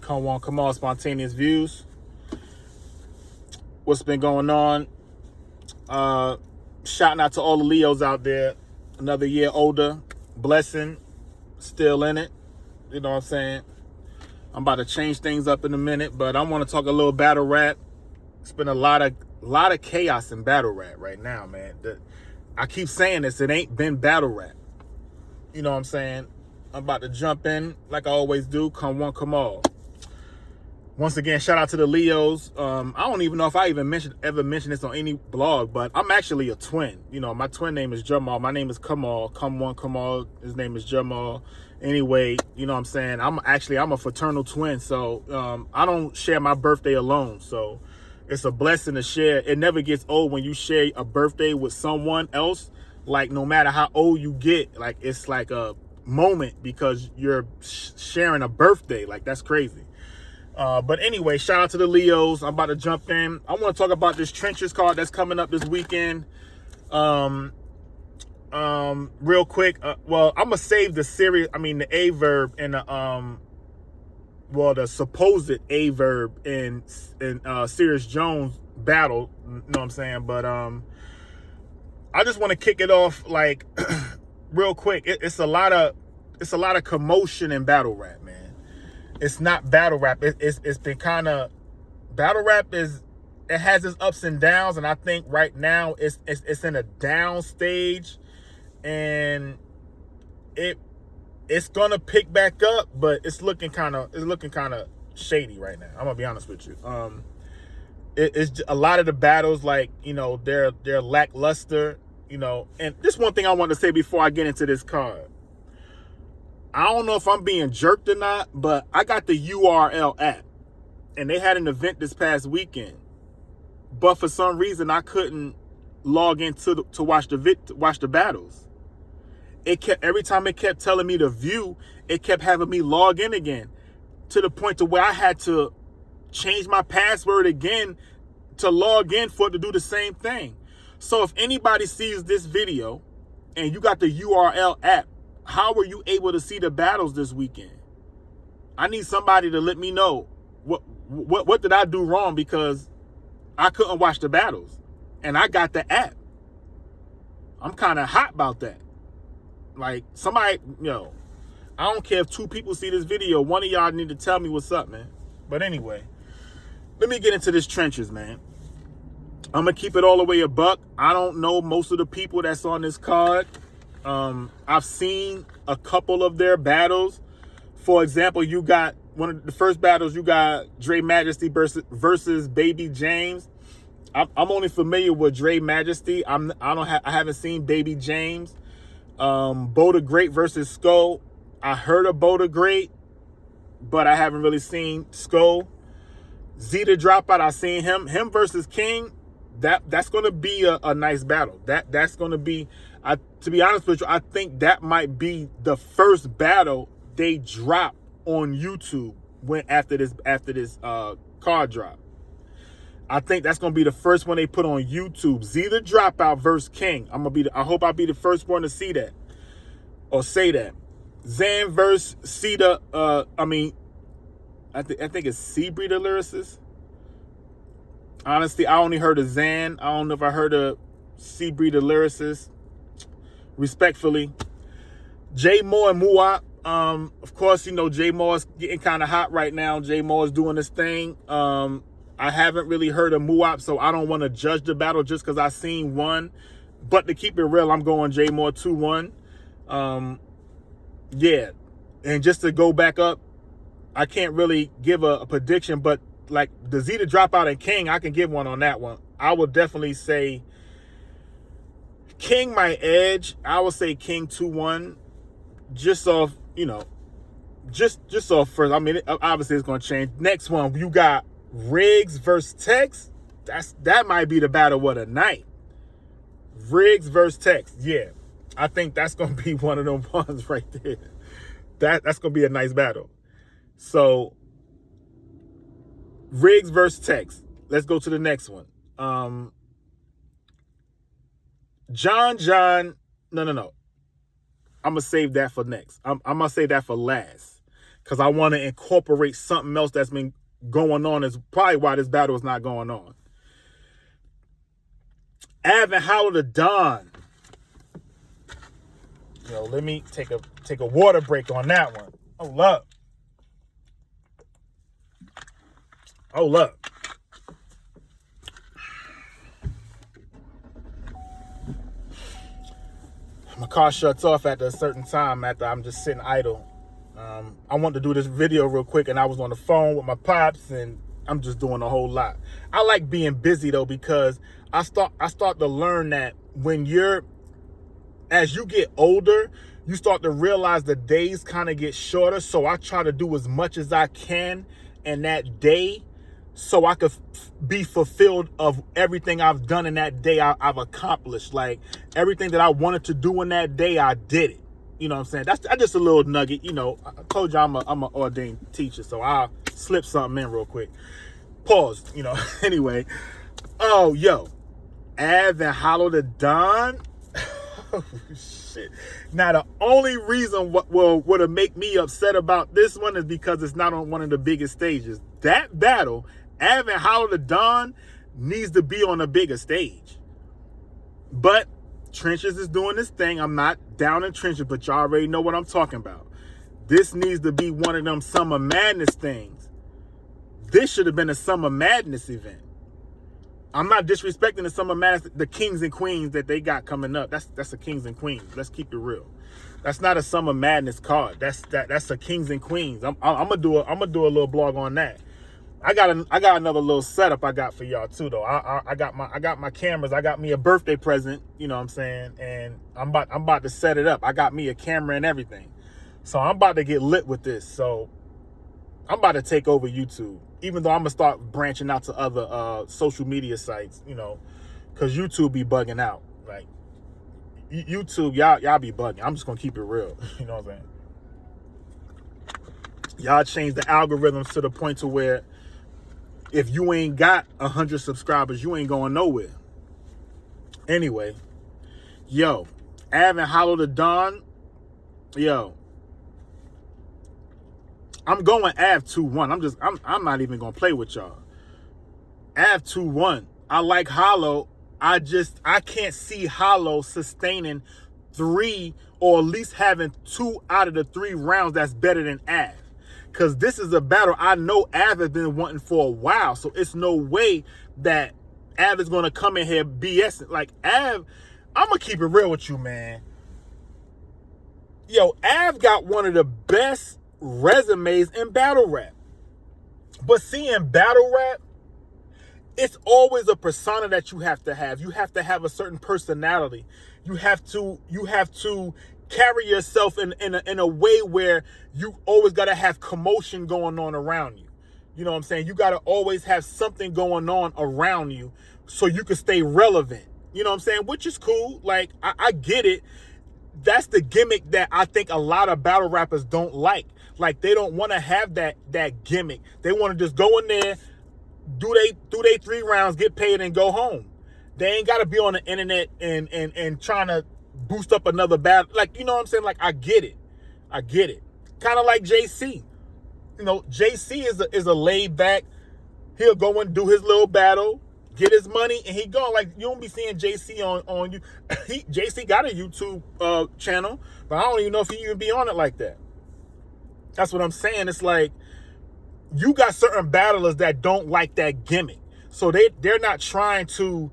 Come on, spontaneous views. What's been going on? Shouting out to all the Leos out there. Another year older. Blessing. Still in it. You know what I'm saying? I'm about to change things up in a minute, but I want to talk a little battle rap. It's been a lot of chaos in battle rap right now, man. I keep saying this. It ain't been battle rap. You know what I'm saying? I'm about to jump in like I always do. Come one, come all. Once again, shout out to the Leos. I don't even know if I even ever mentioned this on any blog, but I'm actually a twin. You know, my twin name is Jamal. My name is Kamal. Come one, Kamal. His name is Jamal. Anyway, you know what I'm saying? I'm a fraternal twin, so I don't share my birthday alone. So it's a blessing to share. It never gets old when you share a birthday with someone else. Like, no matter how old you get, like, it's like a moment because you're sharing a birthday. Like, that's crazy. But anyway, shout out to the Leos. I'm about to jump in. I want to talk about this Trenches card that's coming up this weekend. Real quick. Well, I'm gonna save the Averb and the supposed Averb in Sirius Jones battle. You know what I'm saying? But I just want to kick it off like real quick. It's a lot of commotion in battle rap, man. It's not battle rap. It's been kind of battle rap it has its ups and downs, and I think right now it's in a down stage, and it's gonna pick back up, but it's looking kind of shady right now. I'm gonna be honest with you. It's a lot of the battles, like, you know, they're lackluster, you know. And this one thing I want to say before I get into this card. I don't know if I'm being jerked or not, but I got the URL app, and they had an event this past weekend. But for some reason, I couldn't log in to watch the battles. Every time it kept telling me to view, it kept having me log in again, to the point to where I had to change my password again to log in for it to do the same thing. So if anybody sees this video and you got the URL app, how were you able to see the battles this weekend? I need somebody to let me know what did I do wrong, because I couldn't watch the battles and I got the app. I'm kind of hot about that. Like, somebody, I don't care if 2 people see this video. One of y'all need to tell me what's up, man. But anyway, let me get into this Trenches, man. I'm going to keep it all the way a buck. I don't know most of the people that's on this card. I've seen a couple of their battles. For example, you got one of the first battles, you got Dre Majesty versus Baby James. I'm only familiar with Dre Majesty. I haven't seen Baby James. Bo the Great versus Skull. I heard of Bo the Great, but I haven't really seen Skull. Z the Dropout, I seen him. Him versus King. That's going to be a nice battle. That's going to be, to be honest with you, I think that might be the first battle they drop on YouTube after this card drop. I think that's going to be the first one they put on YouTube. Z the Dropout versus King. I hope I'll be the first one to see that or say that. Zan versus Cedar. I think it's Seabreed the lyricist. Honestly, I only heard of Zan. I don't know if I heard of Seabreed the lyricist. Respectfully, J Moore and Muwap. Of course, you know, J Moore is getting kind of hot right now. J Moore is doing this thing. I haven't really heard of Muwap, so I don't want to judge the battle just because I seen one. But to keep it real, I'm going J Moore 2-1. Yeah, and just to go back up, I can't really give a prediction, but like the Z to Dropout and King, I can give one on that one. I would definitely say King my edge. I would say King 2-1, just off, just off first. I mean, obviously it's going to change. Next one, you got Riggs versus Tex. That might be the battle of the night. Riggs versus Tex. Yeah, I think that's going to be one of them ones right there. That's going to be a nice battle. So, Riggs versus Tex. Let's go to the next one. John. No. I'm going to save that for next. I'm going to save that for last. because I want to incorporate something else that's been going on. Is probably why this battle is not going on. Av and Hollow the Don. Let me take a water break on that one. Hold up. My car shuts off at a certain time after I'm just sitting idle. I wanted to do this video real quick, and I was on the phone with my pops, and I'm just doing a whole lot. I like being busy though, because I start to learn that as you get older, you start to realize the days kind of get shorter. So I try to do as much as I can in that day, so I could be fulfilled of everything I've done in that day. I've accomplished, like everything that I wanted to do in that day, I did it. You know what I'm saying? That's just a little nugget. I told you I'm an ordained teacher, so I'll slip something in real quick. Pause. Anyway. Oh, yo, Av and Hollow the Don. Oh, shit. Now, the only reason what would have make me upset about this one is because it's not on one of the biggest stages. That battle, Av and Hollow the Don, needs to be on a bigger stage. But Trenches is doing this thing. I'm not down in Trenches, but y'all already know what I'm talking about. This needs to be one of them Summer Madness things. This should have been a Summer Madness event. I'm not disrespecting the Summer Madness, the Kings and Queens that they got coming up. That's a Kings and Queens. Let's keep it real. That's not a Summer Madness card. That's a Kings and Queens. I'm gonna do a little blog on that. I got another little setup I got for y'all too though. I got my cameras. I got me a birthday present, you know what I'm saying? And I'm about to set it up. I got me a camera and everything. So I'm about to get lit with this. So I'm about to take over YouTube. Even though I'm gonna start branching out to other social media sites, because YouTube be bugging out. Like YouTube, y'all be bugging. I'm just gonna keep it real. You know what I'm saying? Y'all change the algorithms to the point to where if you ain't got 100 subscribers, you ain't going nowhere. Anyway, yo, Av and Hollow the Don, yo. I'm going Av 2-1. I'm not even gonna play with y'all. Av 2-1. I like Hollow. I can't see Hollow sustaining 3 or at least having 2 out of the 3 rounds that's better than Av. Because this is a battle I know Av has been wanting for a while. So it's no way that Av is gonna come in here BSing. Like Av, I'm gonna keep it real with you, man. Yo, Av got one of the best resumes in battle rap. But see, in battle rap, it's always a persona that you have to have. You have to have a certain personality. You have to carry yourself in a way where you always got to have commotion going on around you. You know what I'm saying? You got to always have something going on around you so you can stay relevant. You know what I'm saying? Which is cool. Like, I get it. That's the gimmick that I think a lot of battle rappers don't like. Like, they don't want to have that gimmick. They want to just go in there, do they 3 rounds, get paid, and go home. They ain't got to be on the internet and trying to boost up another battle. Like, you know what I'm saying? Like, I get it. Kind of like JC. JC is a laid back. He'll go and do his little battle, get his money, and he gone. Like, you don't be seeing JC on you. JC got a YouTube channel, but I don't even know if he even be on it like that. That's what I'm saying. It's like, you got certain battlers that don't like that gimmick. So they're not trying to,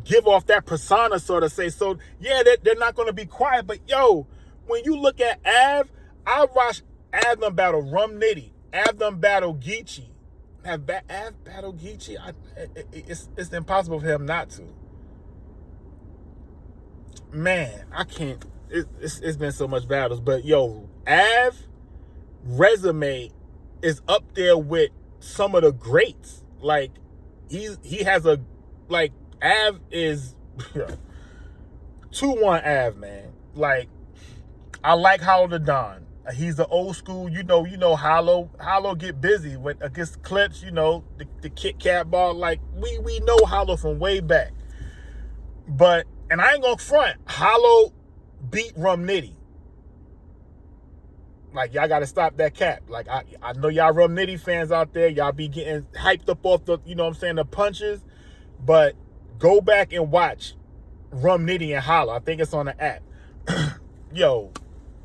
give off that persona, so to say. So, yeah, they're not going to be quiet. But, yo, when you look at Av, I watched Av them battle Rum Nitty, Av them battle Geechee. Av battle Geechee, it's impossible for him not to. Man, I can't. It's been so much battles. But, yo, Av resume is up there with some of the greats. Like, he has a, like, Av is 2-1 Av, man. Like, I like Hollow the Don. He's the old school, Hollow get busy with against clips, the Kit Kat ball. Like, we know Hollow from way back. But, and I ain't gonna front, Hollow beat Rum Nitty. Like, y'all got to stop that cap. Like, I know y'all Rum Nitty fans out there. Y'all be getting hyped up off the, you know what I'm saying, the punches. But go back and watch Rum Nitty and Hollow. I think it's on the app. Yo,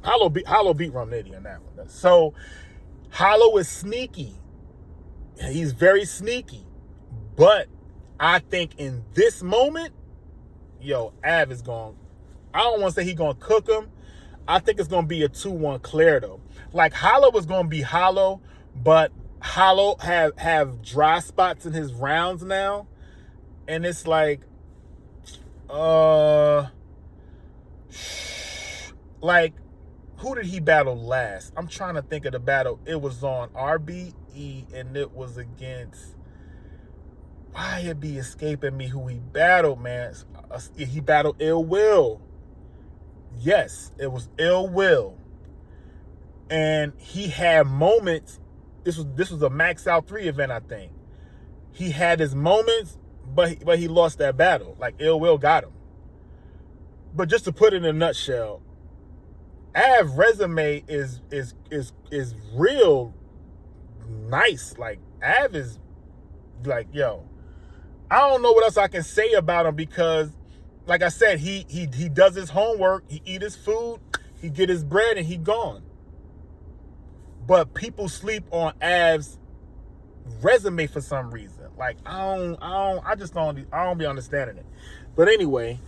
Hollow beat Rum Nitty on that one. So, Hollow is sneaky. He's very sneaky. But I think in this moment, yo, Av is going, I don't want to say he's going to cook him. I think it's going to be a 2-1 clear, though. Like, Hollow is going to be Hollow, but Hollow have dry spots in his rounds now. And it's like, like, who did he battle last? I'm trying to think of the battle. It was on RBE, and it was against, why it be escaping me who he battled, man. He battled Ill Will. Yes, it was Ill Will. And he had moments. This was a Max Out 3 event, I think. He had his moments, but he lost that battle. Like, Ill Will got him. But just to put it in a nutshell, Av's resume is real nice. Like, Av is like, yo, I don't know what else I can say about him, because like I said, he does his homework, he eat his food, he get his bread, and he gone. But people sleep on Av's resume for some reason. Like, I don't be understanding it. But anyway,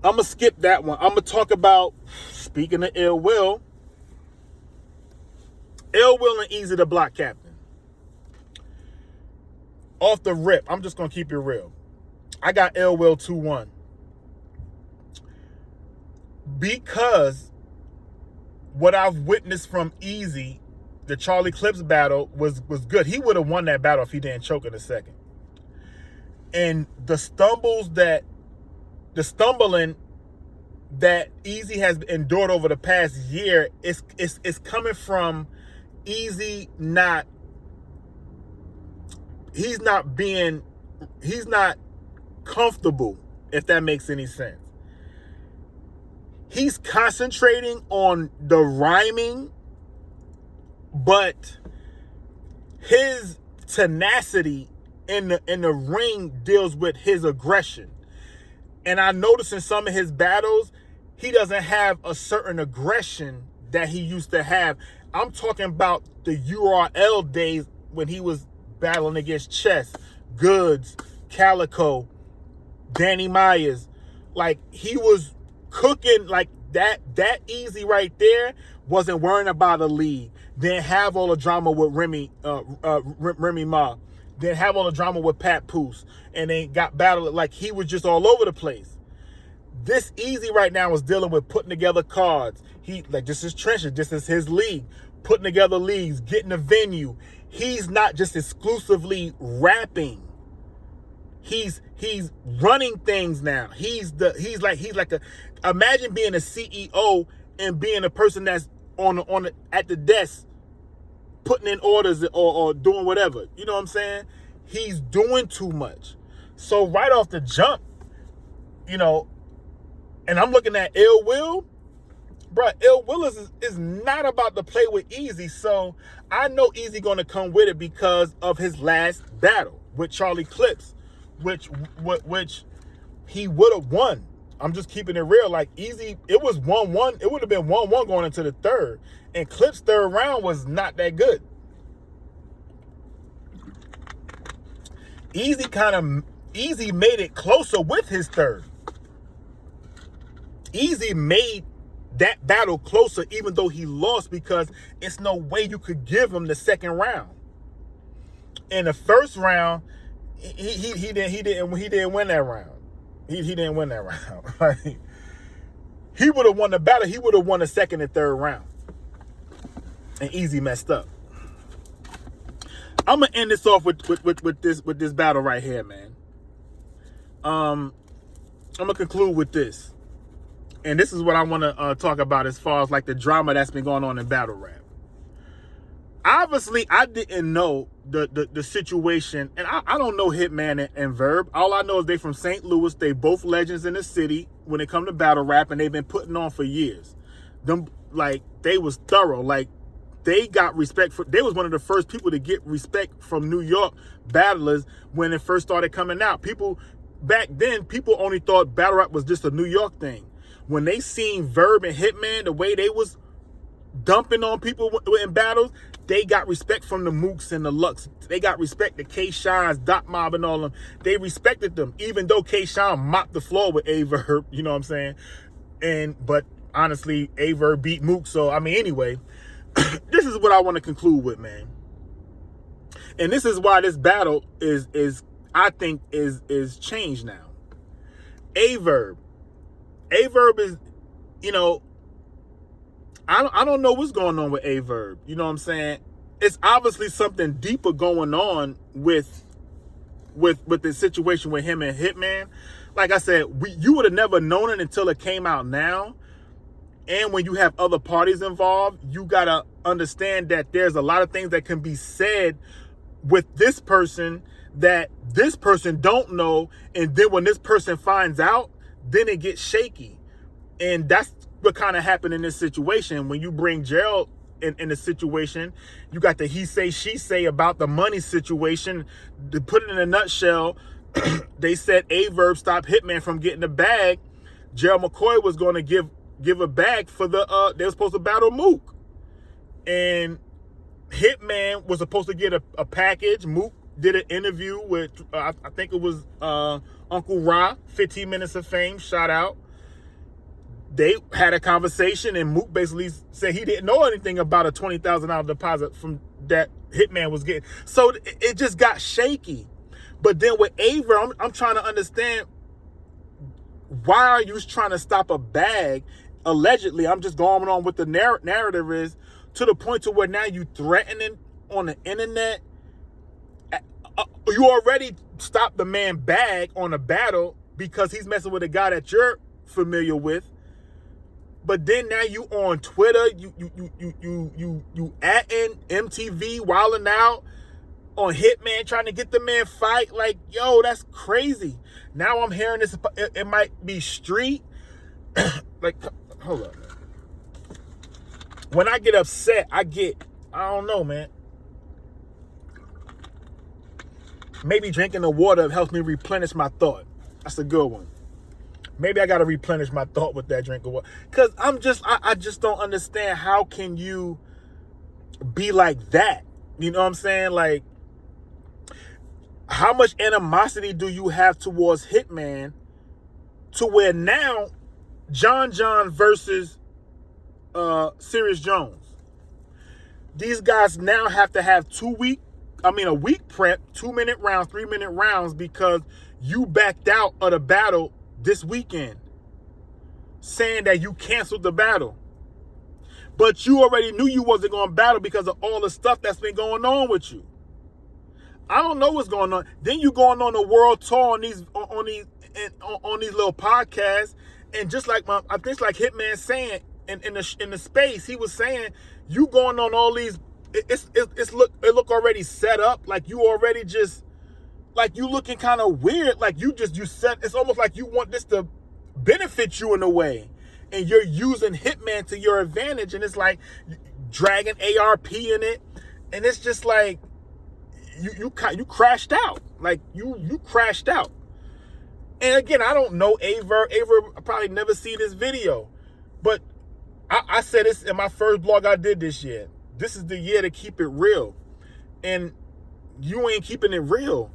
I'm gonna skip that one. I'm gonna talk about, speaking of Ill Will and Easy the Block Captain. Off the rip, I'm just gonna keep it real. I got Ill Will 2-1. Because what I've witnessed from Easy, the Charlie Clips battle was good. He would have won that battle if he didn't choke in a second. And the stumbling that Easy has endured over the past year is coming from Easy he's not comfortable, if that makes any sense. He's concentrating on the rhyming, but his tenacity in the ring deals with his aggression. And I noticed in some of his battles, he doesn't have a certain aggression that he used to have. I'm talking about the URL days when he was battling against Chess, Goods, Calico, Danny Myers. Like, he was cooking like that. That Easy right there wasn't worrying about a league. Didn't have all the drama with Remy Ma. Didn't have all the drama with Pat Poose. And they got battled. Like, he was just all over the place. This Easy right now is dealing with putting together cards. This is trenches. This is his league. Putting together leagues, getting a venue. He's not just exclusively rapping. He's running things now. Imagine being a CEO and being a person that's at the desk putting in orders or doing whatever. You know what I'm saying? He's doing too much. So right off the jump, you know, and I'm looking at Ill Will. Bro, Ill Will is not about to play with Easy. So I know Easy going to come with it because of his last battle with Charlie Clips, which he would have won. I'm just keeping it real. Like, Easy, it was 1-1. It would have been 1-1 going into the third. And Clips' third round was not that good. Easy made it closer with his third. Easy made that battle closer, even though he lost, because it's no way you could give him the second round. In the first round, he didn't win that round. He didn't win that round. Like, he would have won the battle. He would have won the second and third round. And Easy messed up. I'm gonna end this off with this battle right here, man. I'm gonna conclude with this. And this is what I want to talk about as far as like the drama that's been going on in battle rap. Obviously, I didn't know the situation, and I don't know Hitman and Verb. All I know is they from St. Louis. They both legends in the city when it comes to battle rap, and they've been putting on for years. Them like they was thorough. Like they got respect for. They was one of the first people to get respect from New York battlers when it first started coming out. People back then, people only thought battle rap was just a New York thing. When they seen Verb and Hitman, the way they was dumping on people in battles, they got respect from the Mooks and the Lux. They got respect to K-Shines, Dot Mob, and all of them. They respected them, even though K-Shine mopped the floor with Averb, you know what I'm saying? But honestly, Averb beat Mook. So, I mean, anyway, this is what I want to conclude with, man. And this is why this battle is I think is changed now. Averb is, you know, I don't know what's going on with Averb. You know what I'm saying? It's obviously something deeper going on with the situation with him and Hitman. Like I said, you would have never known it until it came out now. And when you have other parties involved, you gotta understand that there's a lot of things that can be said with this person that this person don't know, and then when this person finds out, then it gets shaky. And that's what kind of happened in this situation. When you bring Gerald in the situation, you got the he say, she say about the money situation. To put it in a nutshell, they said Averb stopped Hitman from getting the bag. Gerald McCoy was going to give a bag for they were supposed to battle Mook. And Hitman was supposed to get a package. Mook did an interview with, I think it was Uncle Ra, 15 Minutes of Fame, shout out. They had a conversation, and Mook basically said he didn't know anything about a $20,000 deposit from that Hitman was getting. So it just got shaky. But then with Averb, I'm trying to understand, why are you trying to stop a bag? Allegedly, I'm just going on with the narrative is, to the point to where now you threatening on the internet. You already stopped the man bag on a battle because he's messing with a guy that you're familiar with. But then now you on Twitter, you atting MTV, wilding out on Hitman, trying to get the man fight. Like, yo, that's crazy. Now I'm hearing this, it might be street. Like, hold up, man. When I get upset, I don't know, man. Maybe drinking the water helps me replenish my thought. That's a good one. Maybe I got to replenish my thought with that drink of water. Because I just don't understand, how can you be like that? You know what I'm saying? Like, how much animosity do you have towards Hitman to where now John versus Serious Jones, these guys now have to have a week prep, 2-minute rounds, 3-minute rounds, because you backed out of the battle this weekend, saying that you canceled the battle. But you already knew you wasn't going to battle because of all the stuff that's been going on with you. I don't know what's going on. Then you going on a world tour on these little podcasts, and just like I think like Hitman saying in the space, he was saying, you going on all these. It look already set up. Like you already just, like you looking kind of weird. Like you said, it's almost like you want this to benefit you in a way, and you're using Hitman to your advantage. And it's like dragging ARP in it, and it's just like you crashed out. Like you crashed out. And again, I don't know Averb. I probably never see this video, but I said this in my first blog I did this year. This is the year to keep it real. And you ain't keeping it real.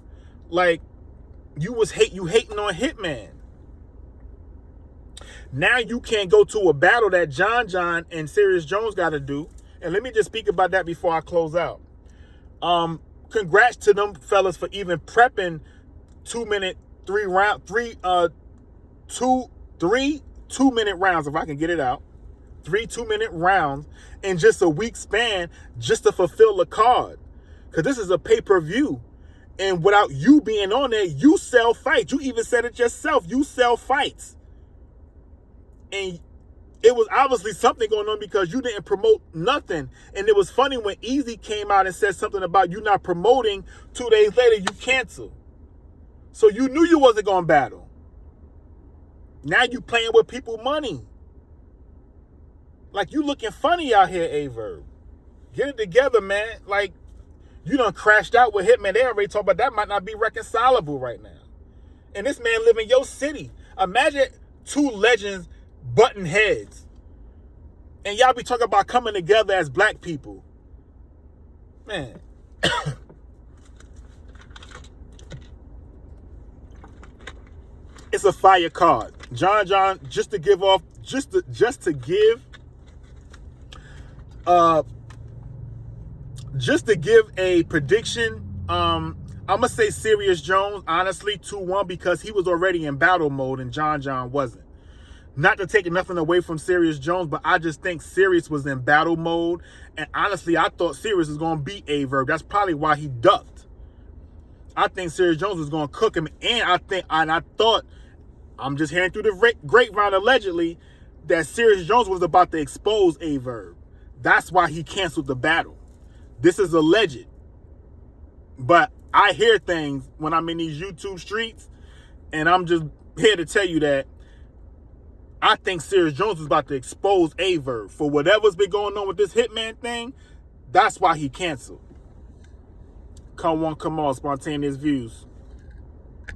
Like, you hating on Hitman. Now you can't go to a battle that John and Serious Jones got to do. And let me just speak about that before I close out. Congrats to them fellas for even prepping 2-minute, 2-minute rounds, if I can get it out. 3 2-minute rounds in just a week span, just to fulfill the card. Because this is a pay-per-view. And without you being on there, you sell fights. You even said it yourself. You sell fights. And it was obviously something going on because you didn't promote nothing. And it was funny when Easy came out and said something about you not promoting. 2 days later, you canceled. So you knew you wasn't going to battle. Now you playing with people's money. Like, you looking funny out here, Averb. Get it together, man. Like, you done crashed out with Hitman. They already talked about that might not be reconcilable right now. And this man live in your city. Imagine two legends butting heads. And y'all be talking about coming together as black people. Man. It's a fire card. John, just to give a prediction, I'm gonna say Sirius Jones, honestly, 2-1, because he was already in battle mode and John wasn't. Not to take nothing away from Sirius Jones, but I just think Sirius was in battle mode. And honestly, I thought Sirius was going to beat Averb. That's probably why he ducked. I think Sirius Jones was going to cook him. And I thought, I'm just hearing through the grapevine allegedly, that Sirius Jones was about to expose Averb. That's why he canceled the battle. This is alleged. But I hear things when I'm in these YouTube streets, and I'm just here to tell you that I think Sirius Jones was about to expose Averb for whatever's been going on with this Hitman thing. That's why he canceled. Come on, spontaneous views.